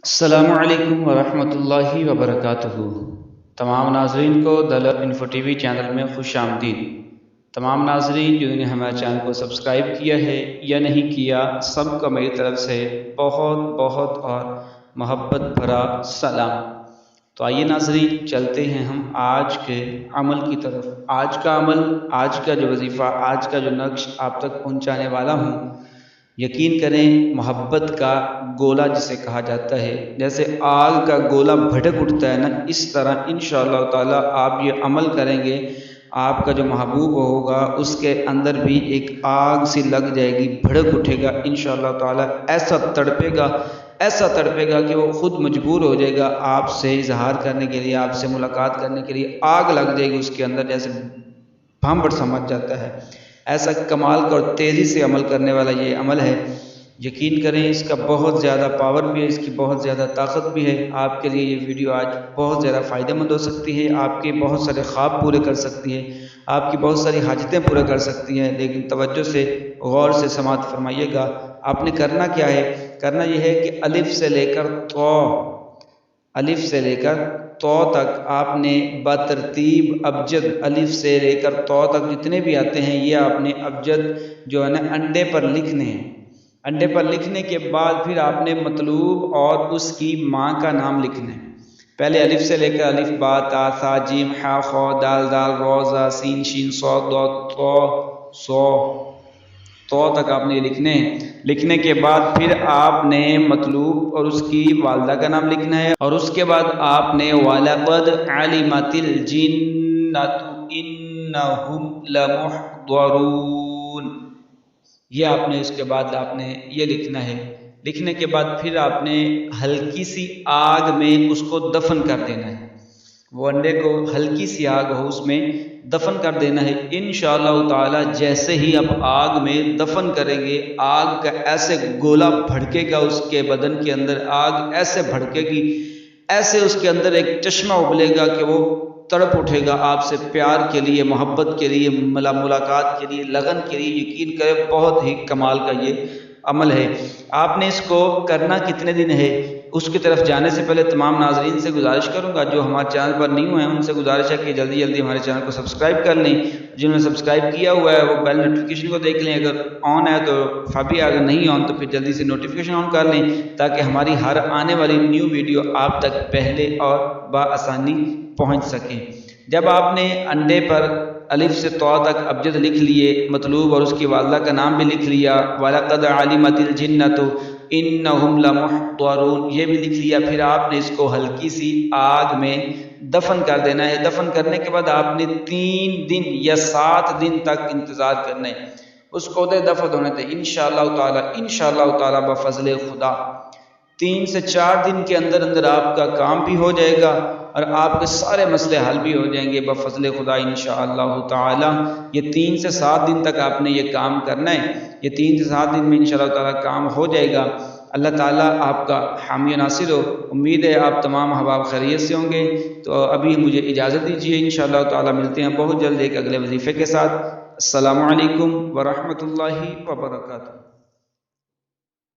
السلام علیکم ورحمۃ اللہ وبرکاتہ۔ تمام ناظرین کو دلر انفو ٹی وی چینل میں خوش آمدید۔ تمام ناظرین جنہوں نے ہمارے چینل کو سبسکرائب کیا ہے یا نہیں کیا، سب کو میری طرف سے بہت بہت اور محبت بھرا سلام۔ تو آئیے ناظرین، چلتے ہیں ہم آج کے عمل کی طرف۔ آج کا عمل، آج کا جو وظیفہ، آج کا جو نقش آپ تک پہنچانے والا ہوں، یقین کریں محبت کا گولا جسے کہا جاتا ہے، جیسے آگ کا گولا بھڑک اٹھتا ہے نا، اس طرح انشاءاللہ تعالی آپ یہ عمل کریں گے، آپ کا جو محبوب ہوگا اس کے اندر بھی ایک آگ سی لگ جائے گی، بھڑک اٹھے گا انشاءاللہ تعالی، ایسا تڑپے گا کہ وہ خود مجبور ہو جائے گا آپ سے اظہار کرنے کے لیے، آپ سے ملاقات کرنے کے لیے، آگ لگ جائے گی اس کے اندر، جیسے بھانبڑ سمجھ جاتا ہے۔ ایسا کمال کا اور تیزی سے عمل کرنے والا یہ عمل ہے، یقین کریں اس کا بہت زیادہ پاور بھی ہے، اس کی بہت زیادہ طاقت بھی ہے۔ آپ کے لیے یہ ویڈیو آج بہت زیادہ فائدہ مند ہو سکتی ہے، آپ کے بہت سارے خواب پورے کر سکتی ہے، آپ کی بہت ساری حاجتیں پورے کر سکتی ہیں، لیکن توجہ سے غور سے سماعت فرمائیے گا۔ آپ نے کرنا کیا ہے؟ کرنا یہ ہے کہ الف سے لے کر تو تک آپ نے بترتیب ابجد، الف سے لے کر تو تک جتنے بھی آتے ہیں یہ آپ نے ابجد جو ہے نا انڈے پر لکھنے ہیں۔ انڈے پر لکھنے کے بعد پھر آپ نے مطلوب اور اس کی ماں کا نام لکھنا ہے۔ پہلے الف سے لے کر الف با تا ثا جیم حا خا دال را زا سین شین صاد ضاد طا تو تک آپ نے یہ لکھنے ہیں۔ لکھنے کے بعد پھر آپ نے مطلوب اور اس کی والدہ کا نام لکھنا ہے، اور اس کے بعد آپ نے وَلَقَدْ عَلِمَتِ الْجِنَّةُ إِنَّهُمْ لَمُحْضَرُونَ، یہ آپ نے اس کے بعد آپ نے یہ لکھنا ہے۔ لکھنے کے بعد پھر آپ نے ہلکی سی آگ میں اس کو دفن کر دینا ہے، وہ انڈے کو ہلکی سی آگ ہو اس میں دفن کر دینا ہے انشاءاللہ تعالی۔ جیسے ہی آپ آگ میں دفن کریں گے، آگ کا ایسے گولا بھڑکے گا اس کے بدن کے اندر، آگ ایسے بھڑکے گی، ایسے اس کے اندر ایک چشمہ ابلے گا کہ وہ تڑپ اٹھے گا آپ سے پیار کے لیے، محبت کے لیے، ملاقات کے لیے، لگن کے لیے۔ یقین کریں بہت ہی کمال کا یہ عمل ہے۔ آپ نے اس کو کرنا کتنے دن ہے، اس کی طرف جانے سے پہلے تمام ناظرین سے گزارش کروں گا، جو ہمارے چینل پر نیو ہیں ان سے گزارش ہے کہ جلدی جلدی ہمارے چینل کو سبسکرائب کر لیں۔ جنہوں نے سبسکرائب کیا ہوا ہے وہ بیل نوٹیفیکیشن کو دیکھ لیں، اگر آن ہے تو فابی، اگر نہیں آن تو پھر جلدی سے نوٹیفیکیشن آن کر لیں، تاکہ ہماری ہر آنے والی نیو ویڈیو آپ تک پہلے اور بآسانی پہنچ سکیں۔ جب آپ نے انڈے پر الف سے تو تک ابجد لکھ لیے، مطلوب اور اس کی والدہ کا نام بھی لکھ لیا، وَلَقَدْ عَلِمَتِ الْجِنَّةُ إِنَّهُمْ لَمُحْضَرُونَ، یہ بھی لکھ لیا۔ پھر آپ نے اس کو ہلکی سی آگ میں دفن کر دینا ہے۔ دفن کرنے کے بعد آپ نے 3 دن یا 7 دن تک انتظار کرنا ہے اس کو دفن ہونے تھے انشاءاللہ تعالی بفضل خدا 3 سے 4 دن کے اندر اندر آپ کا کام بھی ہو جائے گا اور آپ کے سارے مسئلے حل بھی ہو جائیں گے بفضل خدا انشاءاللہ تعالی۔ یہ 3 سے 7 دن تک آپ نے یہ کام کرنا ہے، یہ 3 سے 7 دن میں انشاءاللہ تعالی کام ہو جائے گا۔ اللہ تعالیٰ آپ کا حامی و ناصر ہو۔ امید ہے آپ تمام احباب خیریت سے ہوں گے۔ تو ابھی مجھے اجازت دیجیے، انشاءاللہ تعالی ملتے ہیں بہت جلد ایک اگلے وظیفے کے ساتھ۔ السلام علیکم ورحمۃ اللہ وبرکاتہ۔